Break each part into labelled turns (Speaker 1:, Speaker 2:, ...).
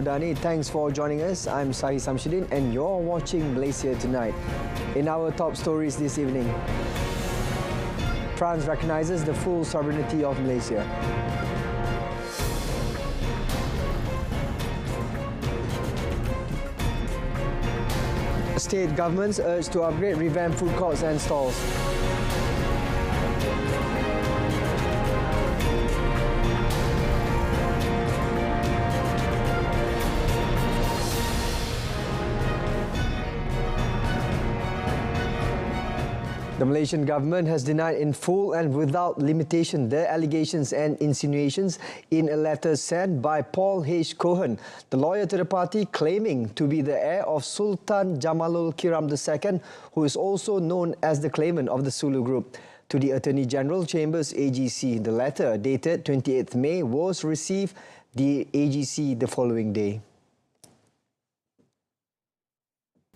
Speaker 1: Dani, thanks for joining us. I'm SAHIH and you're watching Malaysia Tonight. In our top stories this evening, France recognises the full sovereignty of Malaysia. State governments urge to upgrade revamped food courts and stalls. The Malaysian government has denied in full and without limitation the allegations and insinuations in a letter sent by Paul H. Cohen, the lawyer to the party, claiming to be the heir of Sultan Jamalul Kiram II, who is also known as the claimant of the Sulu Group. To the Attorney General Chambers AGC, the letter dated 28th May was received the AGC the following day.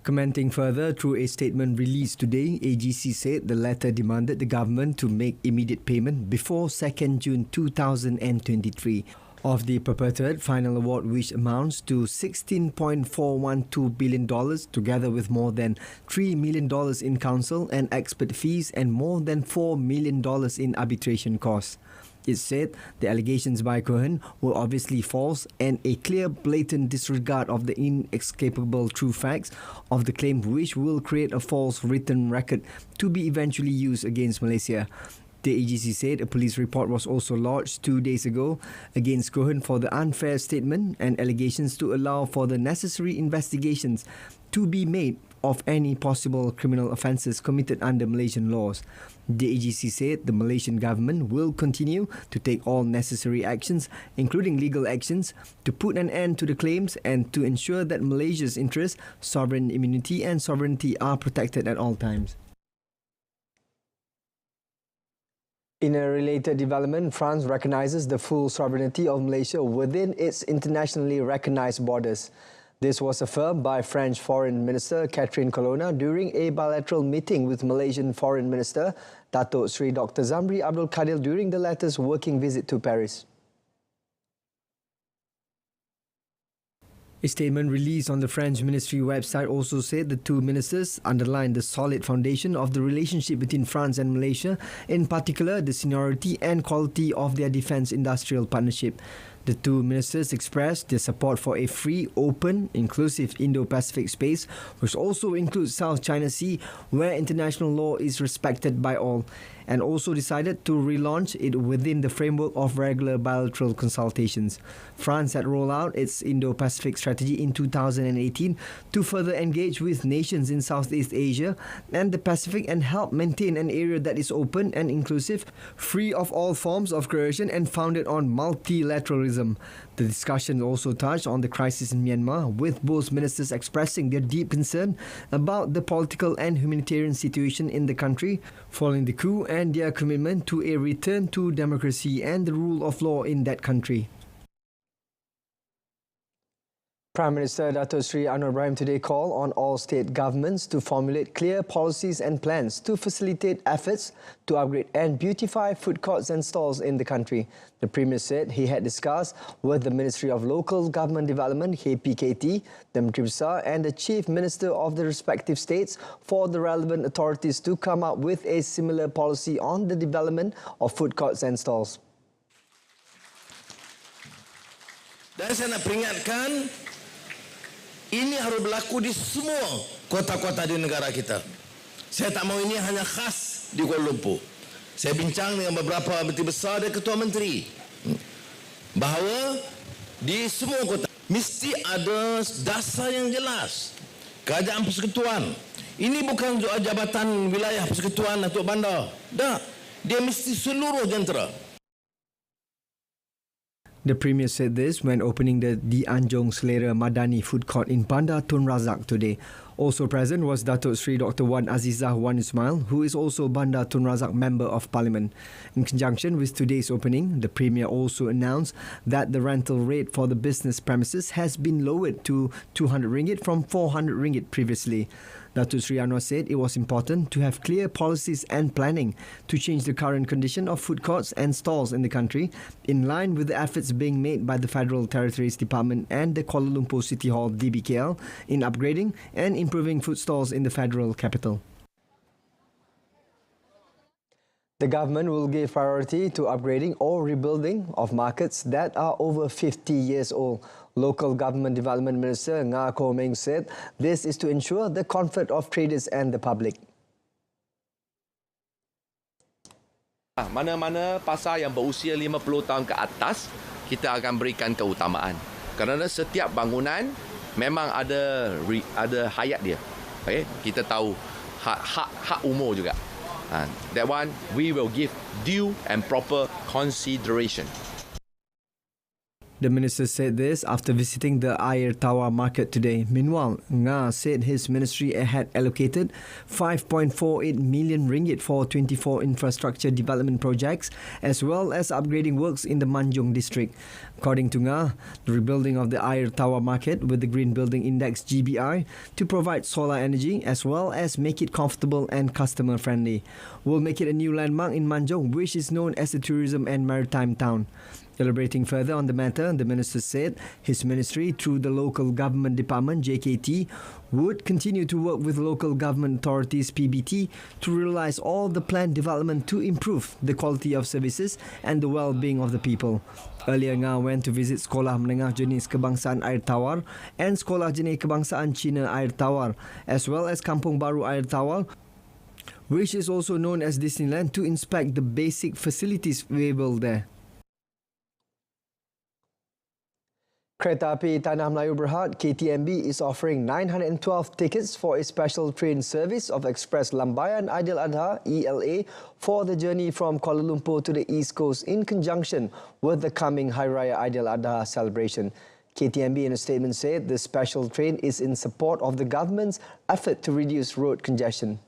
Speaker 1: Commenting further through a statement released today, AGC said the letter demanded the government to make immediate payment before 2nd June 2023 of the purported final award, which amounts to $16.412 billion, together with more than $3 million in counsel and expert fees and more than $4 million in arbitration costs. It said the allegations by Cohen were obviously false and a clear, blatant disregard of the inescapable true facts of the claim, which will create a false written record to be eventually used against Malaysia. The AGC said a police report was also lodged 2 days ago against Cohen for the unfair statement and allegations to allow for the necessary investigations to be made of any possible criminal offences committed under Malaysian laws. The AGC said the Malaysian government will continue to take all necessary actions, including legal actions, to put an end to the claims and to ensure that Malaysia's interests, sovereign immunity and sovereignty are protected at all times. In a related development, France recognises the full sovereignty of Malaysia within its internationally recognised borders. This was affirmed by French Foreign Minister Catherine Colonna during a bilateral meeting with Malaysian Foreign Minister Datuk Sri Dr. Zamri Abdul Kadir during the latter's working visit to Paris. A statement released on the French ministry website also said the two ministers underlined the solid foundation of the relationship between France and Malaysia, in particular the seniority and quality of their defence industrial partnership. The two ministers expressed their support for a free, open, inclusive Indo-Pacific space, which also includes South China Sea, where international law is respected by all, and also decided to relaunch it within the framework of regular bilateral consultations. France had rolled out its Indo-Pacific strategy in 2018 to further engage with nations in Southeast Asia and the Pacific and help maintain an area that is open and inclusive, free of all forms of coercion and founded on multilateralism. The discussion also touched on the crisis in Myanmar, with both ministers expressing their deep concern about the political and humanitarian situation in the country following the coup and their commitment to a return to democracy and the rule of law in that country. Prime Minister Datuk Sri Anwar Ibrahim today called on all state governments to formulate clear policies and plans to facilitate efforts to upgrade and beautify food courts and stalls in the country. The Premier said he had discussed with the Ministry of Local Government Development, KPKT, the Menteri Besar and the Chief Minister of the respective states for the relevant authorities to come up with a similar policy on the development of food courts and stalls.
Speaker 2: Dan saya nak peringatkan, ini harus berlaku di semua kota-kota di negara kita. Saya tak mahu ini hanya khas di Kuala Lumpur. Saya bincang dengan beberapa menteri besar dan ketua menteri bahawa di semua kota mesti ada dasar yang jelas. Kerajaan persekutuan. Ini bukan jabatan wilayah persekutuan Datuk Bandar. Tak. Dia mesti seluruh jentera.
Speaker 1: The Premier said this when opening the Di Anjong Selera Madani food court in Bandar Tun Razak today. Also present was Datuk Sri Dr. Wan Azizah Wan Ismail, who is also Bandar Tun Razak Member of Parliament. In conjunction with today's opening, the Premier also announced that the rental rate for the business premises has been lowered to 200 ringgit from 400 ringgit previously. Datuk Sri Anwar said it was important to have clear policies and planning to change the current condition of food courts and stalls in the country, in line with the efforts being made by the Federal Territories Department and the Kuala Lumpur City Hall DBKL in upgrading and improving food stalls in the federal capital. The government will give priority to upgrading or rebuilding of markets that are over 50 years old. Local Government Development Minister Nga Koh Meng said this is to ensure the comfort of traders and the public.
Speaker 3: Mana-mana pasar yang berusia 50 tahun ke atas, kita akan berikan keutamaan. Kerana setiap bangunan memang ada hayat dia. Okay? Kita tahu hak umur juga. That one we will give due and proper consideration.
Speaker 1: The minister said this after visiting the Air Tawar market today. Meanwhile, Nga said his ministry had allocated 5.48 million ringgit for 24 infrastructure development projects as well as upgrading works in the Manjung district. According to Nga, the rebuilding of the Air Tawar market with the Green Building Index GBI to provide solar energy as well as make it comfortable and customer friendly will make it a new landmark in Manjung, which is known as a tourism and maritime town. Elaborating further on the matter, the minister said his ministry, through the Local Government Department JKT, would continue to work with local government authorities PBT to realise all the planned development to improve the quality of services and the well-being of the people. Earlier, Nga went to visit Sekolah Menengah Jenis Kebangsaan Air Tawar and Sekolah Jenis Kebangsaan Cina Air Tawar, as well as Kampung Baru Air Tawar, which is also known as Disneyland, to inspect the basic facilities available there. Kereta Api Tanah Melayu Berhad KTMB is offering 912 tickets for a special train service of Express Lambayan Aidiladha ELA for the journey from Kuala Lumpur to the East Coast in conjunction with the coming Hari Raya Aidiladha celebration. KTMB in a statement said the special train is in support of the government's effort to reduce road congestion.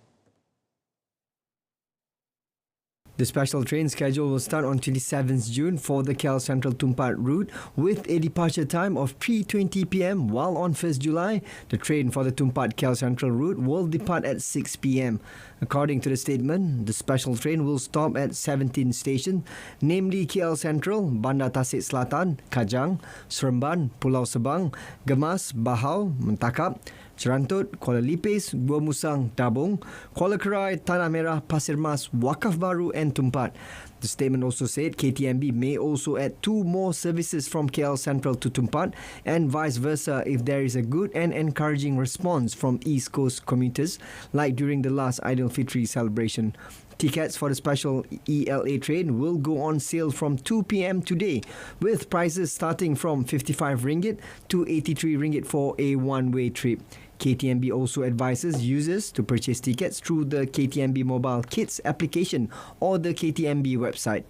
Speaker 1: The special train schedule will start on 27th June for the KL Central Tumpat route with a departure time of 3:20 p.m. while on 1st July, the train for the Tumpat KL Central route will depart at 6 p.m. According to the statement, the special train will stop at 17 stations, namely KL Central, Bandar Tasik Selatan, Kajang, Seremban, Pulau Sebang, Gemas, Bahau, Mentakap, Cerantut, Kuala Lipis, Gua Musang, Dabung, Kuala Kerai, Tanah Merah, Pasir Mas, Wakaf Baru and Tumpat. The statement also said KTMB may also add 2 more services from KL Central to Tumpat and vice versa if there is a good and encouraging response from East Coast commuters like during the last Aidilfitri celebration. Tickets for the special ELA train will go on sale from 2 p.m. today, with prices starting from 55 ringgit to 83 ringgit for a one-way trip. KTMB also advises users to purchase tickets through the KTMB Mobile Kits application or the KTMB website.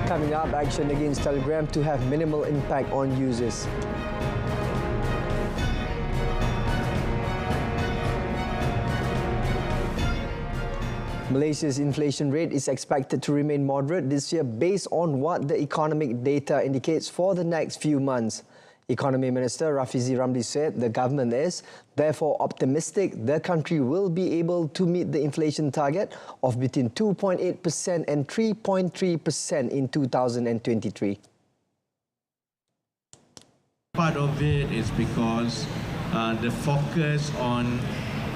Speaker 1: Coming up, action against Telegram to have minimal impact on users. Malaysia's inflation rate is expected to remain moderate this year based on what the economic data indicates for the next few months. Economy Minister Rafizi Ramli said the government is therefore optimistic the country will be able to meet the inflation target of between 2.8% and 3.3% in 2023.
Speaker 4: Part of it is because the focus on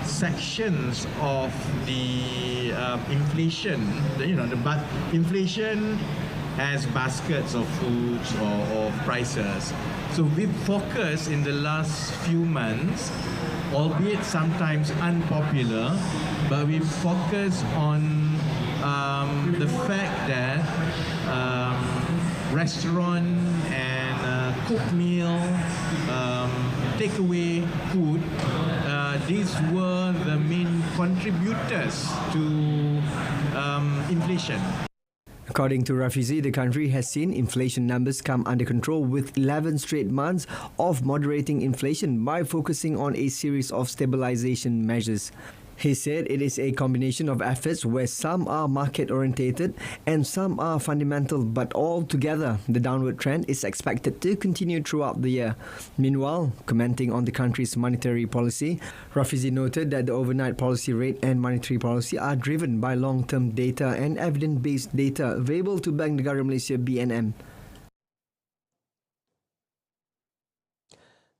Speaker 4: sections of the inflation, inflation has baskets of foods or prices. So we focus in the last few months, albeit sometimes unpopular, but we focus on the fact that restaurant and cooked meal, takeaway food, these were the main contributors to inflation.
Speaker 1: According to Rasmi, the country has seen inflation numbers come under control with 11 straight months of moderating inflation by focusing on a series of stabilization measures. He said it is a combination of efforts where some are market-orientated and some are fundamental, but altogether, the downward trend is expected to continue throughout the year. Meanwhile, commenting on the country's monetary policy, Rasmi noted that the overnight policy rate and monetary policy are driven by long-term data and evidence-based data available to Bank Negara Malaysia (BNM).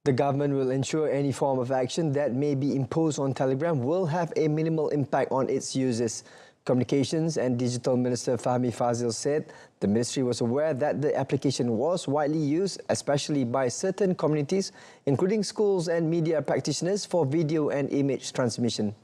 Speaker 1: The government will ensure any form of action that may be imposed on Telegram will have a minimal impact on its users. Communications and Digital Minister Fahmi Fazil said the ministry was aware that the application was widely used, especially by certain communities, including schools and media practitioners, for video and image transmission.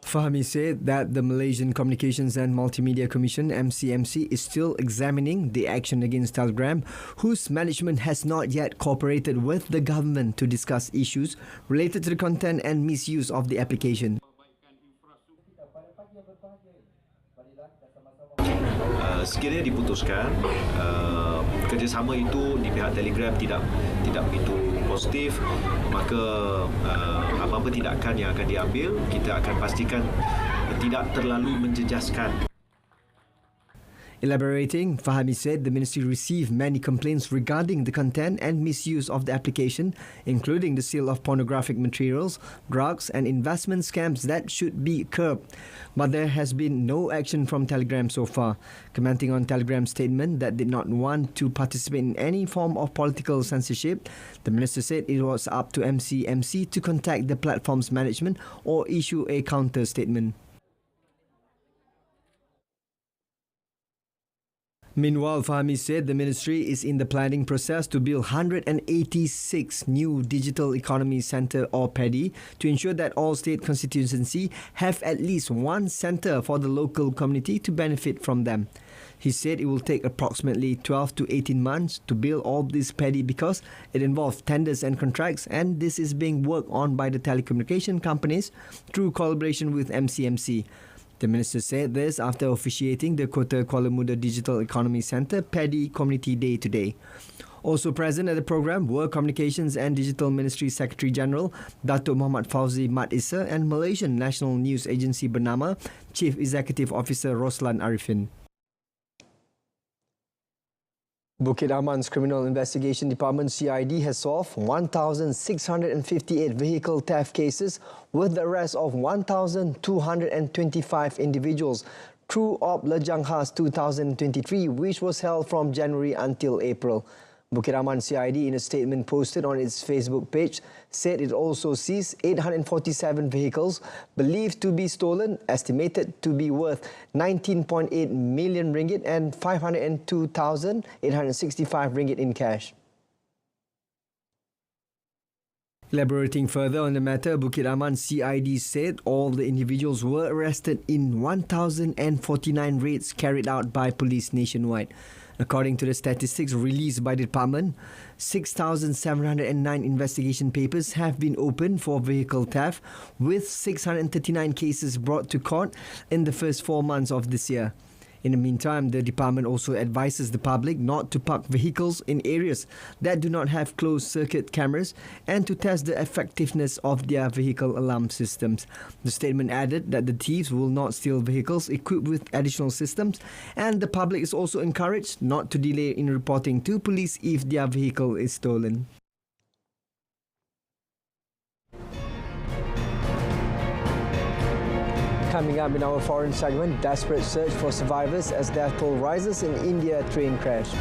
Speaker 1: Fahmi said that the Malaysian Communications and Multimedia Commission (MCMC) is still examining the action against Telegram, whose management has not yet cooperated with the government to discuss issues related to the content and misuse of the application.
Speaker 5: Sekiranya diputuskan kerjasama itu di pihak Telegram tidak begitu positif, maka apa-apa tindakan yang akan diambil kita akan pastikan tidak terlalu menjejaskan.
Speaker 1: Elaborating, Fahmi said the ministry received many complaints regarding the content and misuse of the application, including the sale of pornographic materials, drugs and investment scams that should be curbed. But there has been no action from Telegram so far. Commenting on Telegram's statement that did not want to participate in any form of political censorship, the minister said it was up to MCMC to contact the platform's management or issue a counter statement. Meanwhile, Fahmi said the ministry is in the planning process to build 186 new digital economy centre or PADI to ensure that all state constituencies have at least one centre for the local community to benefit from them. He said it will take approximately 12 to 18 months to build all this PADI because it involves tenders and contracts, and this is being worked on by the telecommunication companies through collaboration with MCMC. The minister said this after officiating the Kota Kuala Muda Digital Economy Centre PADI Community Day today. Also present at the program were Communications and Digital Ministry Secretary General Datuk Muhammad Fauzi Mat Issa and Malaysian National News Agency Bernama Chief Executive Officer Roslan Arifin. Bukit Raman's Criminal Investigation Department CID has solved 1,658 vehicle theft cases with the arrest of 1,225 individuals through Op Lejang Khas 2023, which was held from January until April. Bukit Raman CID, in a statement posted on its Facebook page, said it also seized 847 vehicles believed to be stolen, estimated to be worth 19.8 million ringgit and 502,865 ringgit in cash. Elaborating further on the matter, Bukit Raman CID said all the individuals were arrested in 1,049 raids carried out by police nationwide. According to the statistics released by the department, 6,709 investigation papers have been opened for vehicle theft, with 639 cases brought to court in the first 4 months of this year. In the meantime, the department also advises the public not to park vehicles in areas that do not have closed-circuit cameras and to test the effectiveness of their vehicle alarm systems. The statement added that the thieves will not steal vehicles equipped with additional systems, and the public is also encouraged not to delay in reporting to police if their vehicle is stolen. Coming up in our foreign segment, desperate search for survivors as death toll rises in India train crash.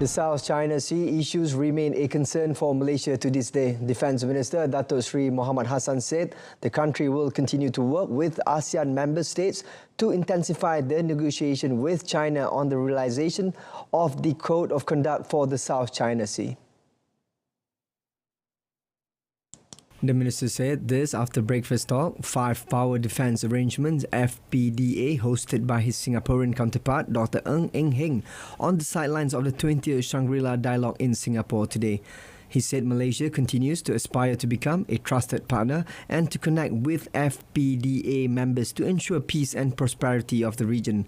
Speaker 1: The South China Sea issues remain a concern for Malaysia to this day. Defence Minister Datuk Seri Mohamad Hassan said the country will continue to work with ASEAN member states to intensify their negotiation with China on the realisation of the Code of Conduct for the South China Sea. The minister said this after breakfast talk, Five Power Defence Arrangements (FPDA) hosted by his Singaporean counterpart Dr. Ng Eng Heng on the sidelines of the 20th Shangri-La Dialogue in Singapore today. He said Malaysia continues to aspire to become a trusted partner and to connect with FPDA members to ensure peace and prosperity of the region.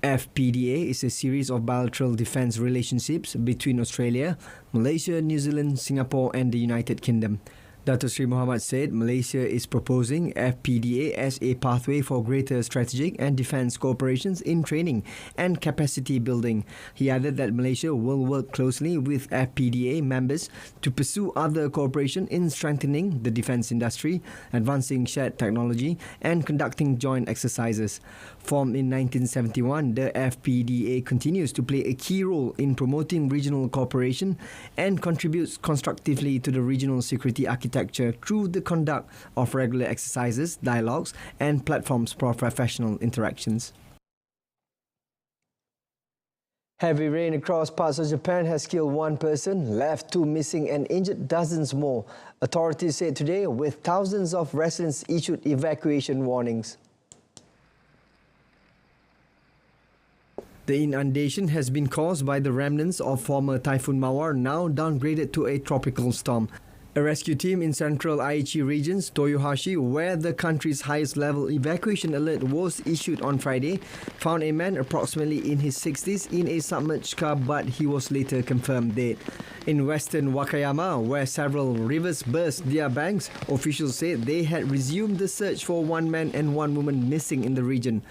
Speaker 1: FPDA is a series of bilateral defence relationships between Australia, Malaysia, New Zealand, Singapore and the United Kingdom. Dato Sri Muhammad said Malaysia is proposing FPDA as a pathway for greater strategic and defence cooperations in training and capacity building. He added that Malaysia will work closely with FPDA members to pursue other cooperation in strengthening the defence industry, advancing shared technology and conducting joint exercises. Formed in 1971, the FPDA continues to play a key role in promoting regional cooperation and contributes constructively to the regional security architecture through the conduct of regular exercises, dialogues and platforms for professional interactions. Heavy rain across parts of Japan has killed one person, left 2 missing and injured dozens more, authorities said today, with thousands of residents issued evacuation warnings. The inundation has been caused by the remnants of former Typhoon Mawar, now downgraded to a tropical storm. A rescue team in central Aichi regions, Toyohashi, where the country's highest level evacuation alert was issued on Friday, found a man approximately in his 60s in a submerged car, but he was later confirmed dead. In western Wakayama, where several rivers burst their banks, officials said they had resumed the search for one man and one woman missing in the region.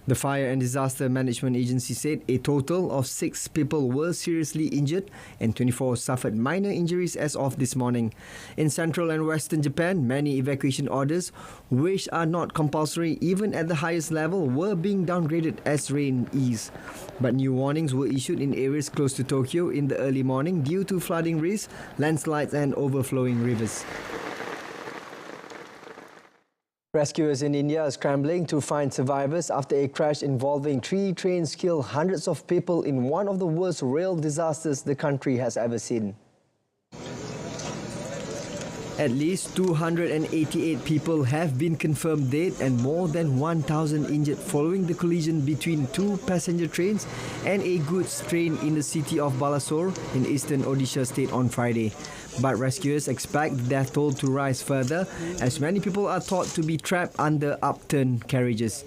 Speaker 1: The Fire and Disaster Management Agency said a total of 6 people were seriously injured and 24 suffered minor injuries as of this morning. In central and western Japan, many evacuation orders, which are not compulsory even at the highest level, were being downgraded as rain eased. But new warnings were issued in areas close to Tokyo in the early morning due to flooding risks, landslides and overflowing rivers. Rescuers in India are scrambling to find survivors after a crash involving 3 trains killed hundreds of people in one of the worst rail disasters the country has ever seen. At least 288 people have been confirmed dead and more than 1,000 injured following the collision between 2 passenger trains and a goods train in the city of Balasore in eastern Odisha state on Friday. But rescuers expect the death toll to rise further as many people are thought to be trapped under upturned carriages.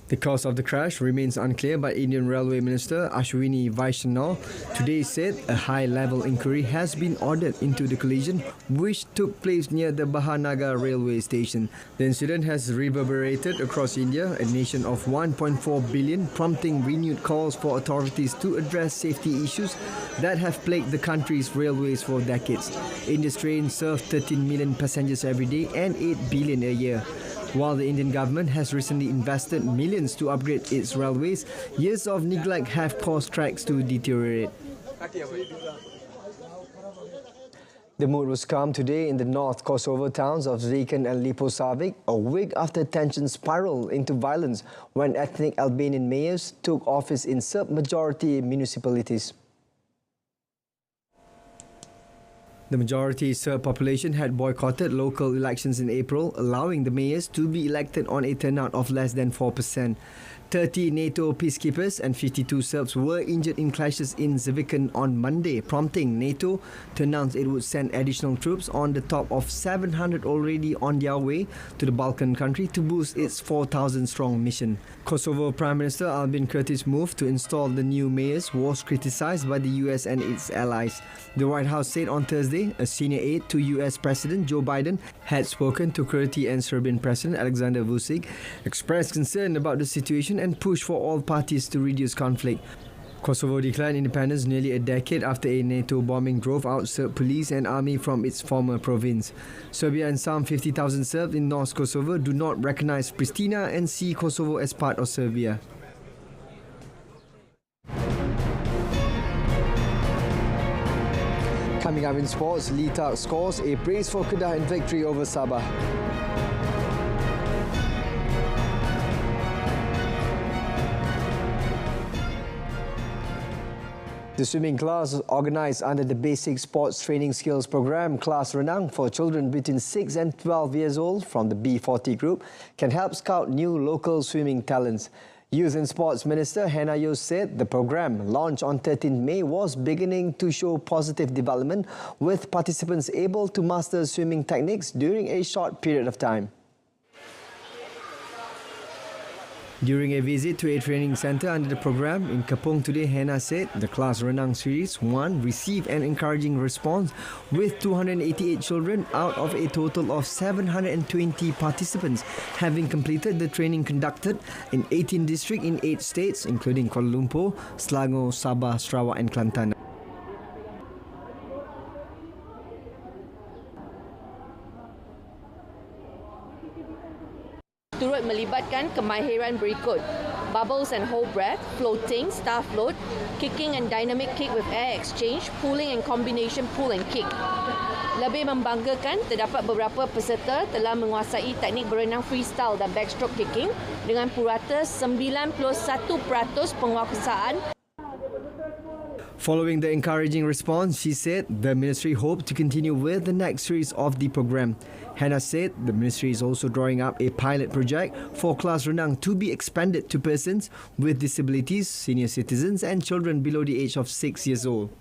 Speaker 1: The cause of the crash remains unclear, but Indian Railway Minister Ashwini Vaishnaw today said a high-level inquiry has been ordered into the collision, which took place near the Bahanagar railway station. The incident has reverberated across India, a nation of 1.4 billion, prompting renewed calls for authorities to address safety issues that have plagued the country's railways for decades. India's trains serve 13 million passengers every day and 8 billion a year. While the Indian government has recently invested millions to upgrade its railways, years of neglect have caused tracks to deteriorate. The mood was calm today in the North Kosovo towns of Zikan and Liposavik, a week after tensions spiraled into violence when ethnic Albanian mayors took office in Serb-majority municipalities. The majority Serb population had boycotted local elections in April, allowing the mayors to be elected on a turnout of less than 4%. 30 NATO peacekeepers and 52 Serbs were injured in clashes in Zikan on Monday, prompting NATO to announce it would send additional troops on the top of 700 already on their way to the Balkan country to boost its 4,000-strong mission. Kosovo Prime Minister Albin Kurti's move to install the new mayors was criticized by the US and its allies. The White House said on Thursday a senior aide to US President Joe Biden had spoken to Kurti and Serbian President Alexander Vučić, expressed concern about the situation and pushed for all parties to reduce conflict. Kosovo declared independence nearly a decade after a NATO bombing drove out Serb police and army from its former province. Serbia and some 50,000 Serbs in North Kosovo do not recognize Pristina and see Kosovo as part of Serbia. Coming up in sports, Lita scores a brace for Kedah in victory over Sabah. The swimming class organised under the Basic Sports Training Skills Programme, Class Renang for children between 6 and 12 years old from the B40 group, can help scout new local swimming talents. Youth and Sports Minister Hannah Yeoh said the program, launched on 13 May, was beginning to show positive development, with participants able to master swimming techniques during a short period of time. During a visit to a training centre under the program in Kapong today, Hannah said the class Renang Series 1 received an encouraging response, with 288 children out of a total of 720 participants having completed the training conducted in 18 districts in 8 states, including Kuala Lumpur, Selangor, Sabah, Sarawak and Kelantan.
Speaker 6: Turut melibatkan kemahiran berikut: bubbles and whole breath, floating, star float, kicking and dynamic kick with air exchange, pulling and combination pull and kick. Lebih membanggakan, terdapat beberapa peserta telah menguasai teknik berenang freestyle dan backstroke kicking dengan purata 91% penguasaan.
Speaker 1: Following the encouraging response, she said the ministry hoped to continue with the next series of the program. Hannah said the ministry is also drawing up a pilot project for class Renang to be expanded to persons with disabilities, senior citizens and children below the age of 6 years old.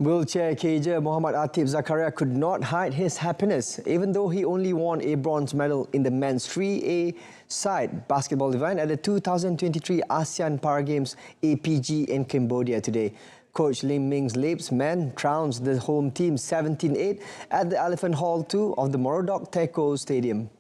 Speaker 1: Wheelchair cager Muhammad Atif Zakaria could not hide his happiness, even though he only won a bronze medal in the men's 3A side basketball event at the 2023 ASEAN Para Games APG in Cambodia today. Coach Lim Ming's Leip's men trounced the home team 17-8 at the Elephant Hall 2 of the Morodok Teko Stadium.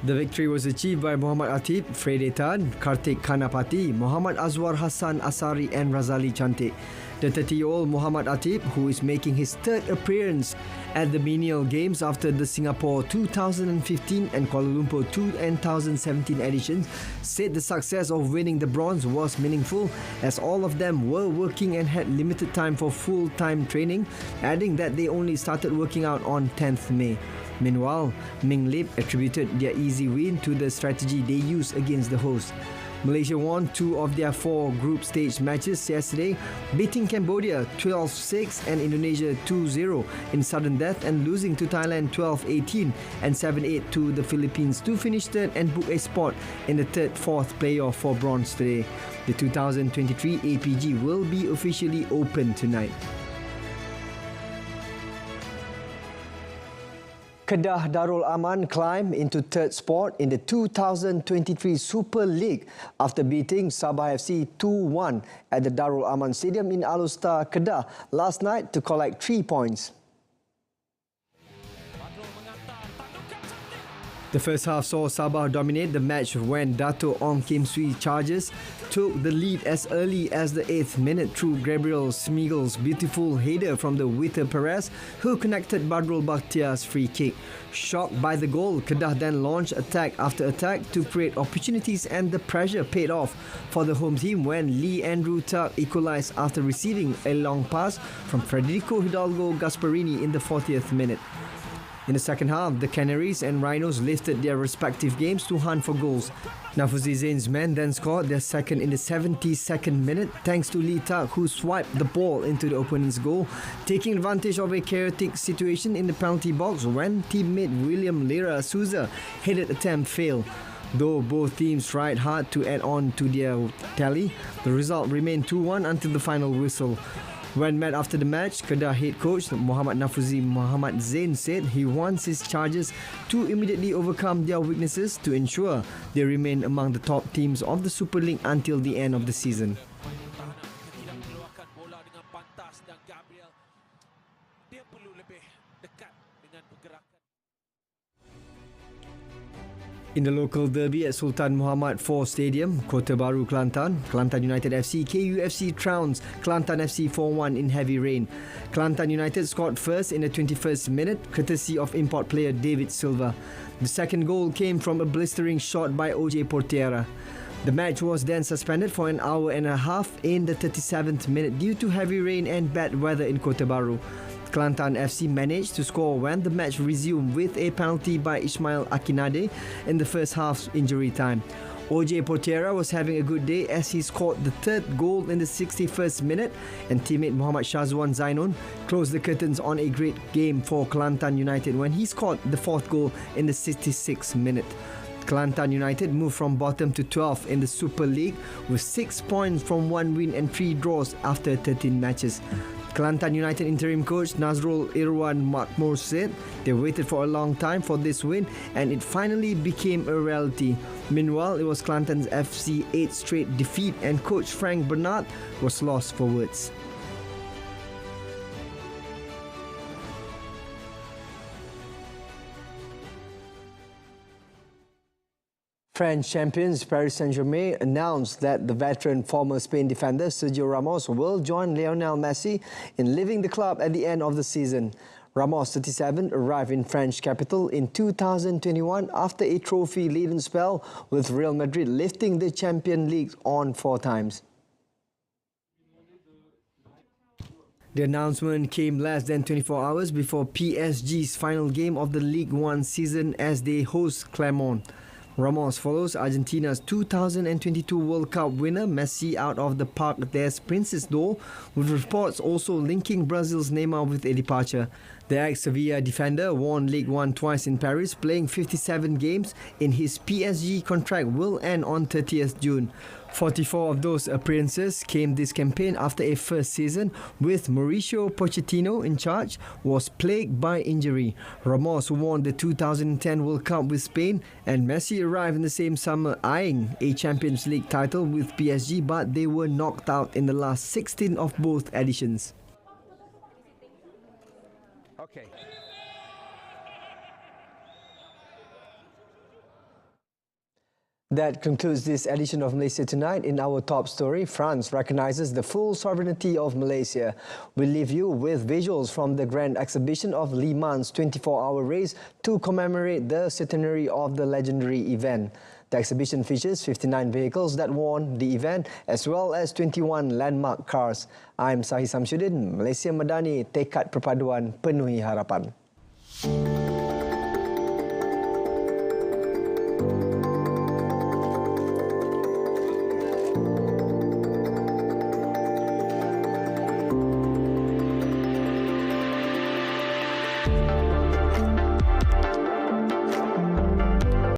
Speaker 1: The victory was achieved by Muhammad Atif, Frede Tan, Kartik Kanapati, Muhammad Azwar Hassan Asari and Razali Chantik. The 30-year-old Muhammad Atif, who is making his third appearance at the Menial Games after the Singapore 2015 and Kuala Lumpur 2017 editions, said the success of winning the bronze was meaningful, as all of them were working and had limited time for full-time training, adding that they only started working out on 10th May. Meanwhile, Ming Lip attributed their easy win to the strategy they used against the hosts. Malaysia won 2 of their 4 group stage matches yesterday, beating Cambodia 12-6 and Indonesia 2-0 in sudden death, and losing to Thailand 12-18 and 7-8 to the Philippines to finish third and book a spot in the third-fourth playoff for bronze today. The 2023 APG will be officially open tonight. Kedah Darul Aman climbed into third spot in the 2023 Super League after beating Sabah FC 2-1 at the Darul Aman Stadium in Alustar, Kedah last night to collect 3 points. The first half saw Sabah dominate the match when Dato' Ong Kim Swee Chargers took the lead as early as the 8th minute through Gabriel Smigel's beautiful header from the Witter Perez, who connected Badrul Bakhtiar's free kick. Shocked by the goal, Kedah then launched attack after attack to create opportunities, and the pressure paid off for the home team when Lee Andrew Tuck equalised after receiving a long pass from Federico Hidalgo Gasparini in the 40th minute. In the second half, the Canaries and Rhinos lifted their respective games to hunt for goals. Nafuzi Zain's men then scored their second in the 72nd minute thanks to Lee Tak, who swiped the ball into the opponent's goal, taking advantage of a chaotic situation in the penalty box when teammate William Lera Souza headed attempt failed. Though both teams tried hard to add on to their tally, the result remained 2-1 until the final whistle. When met after the match, Kedah head coach Muhammad Nafuzi Muhammad Zain said he wants his Chargers to immediately overcome their weaknesses to ensure they remain among the top teams of the Super League until the end of the season. In the local derby at Sultan Muhammad IV Stadium, Kota Baru, Kelantan, Kelantan United FC KUFC trounced Kelantan FC 4-1 in heavy rain. Kelantan United scored first in the 21st minute, courtesy of import player David Silva. The second goal came from a blistering shot by OJ Portera. The match was then suspended for an hour and a half in the 37th minute due to heavy rain and bad weather in Kota Baru. Kelantan FC managed to score when the match resumed with a penalty by Ismail Akinade in the first half's injury time. OJ Portera was having a good day as he scored the third goal in the 61st minute, and teammate Muhammad Shazwan Zainon closed the curtains on a great game for Kelantan United when he scored the fourth goal in the 66th minute. Kelantan United moved from bottom to 12th in the Super League with 6 points from 1 win and 3 draws after 13 matches. Kelantan United interim coach Nazrul Irwan Makmur said they waited for a long time for this win and it finally became a reality. Meanwhile, it was Kelantan's FC 8th straight defeat and coach Frank Bernard was lost for words. French champions Paris Saint-Germain announced that the veteran former Spain defender Sergio Ramos will join Lionel Messi in leaving the club at the end of the season. Ramos, 37, arrived in French capital in 2021 after a trophy-laden spell with Real Madrid lifting the Champions League on 4 times. The announcement came less than 24 hours before PSG's final game of the Ligue 1 season as they host Clermont. Ramos follows Argentina's 2022 World Cup winner Messi out of the Parc des Princes d'Or, with reports also linking Brazil's Neymar with a departure. The ex-Sevilla defender won Ligue 1 twice in Paris, playing 57 games in his PSG contract will end on 30th June. 44 of those appearances came this campaign after a first season with Mauricio Pochettino in charge was plagued by injury. Ramos won the 2010 World Cup with Spain and Messi arrived in the same summer eyeing a Champions League title with PSG, but they were knocked out in the last 16 of both editions. Okay. That concludes this edition of Malaysia Tonight. In our top story, France recognises the full sovereignty of Malaysia. We'll leave you with visuals from the grand exhibition of Le Mans 24-hour race to commemorate the centenary of the legendary event. The exhibition features 59 vehicles that won the event as well as 21 landmark cars. I'm SAHIH Samsudin, Malaysia Madani, tekad perpaduan penuhi harapan.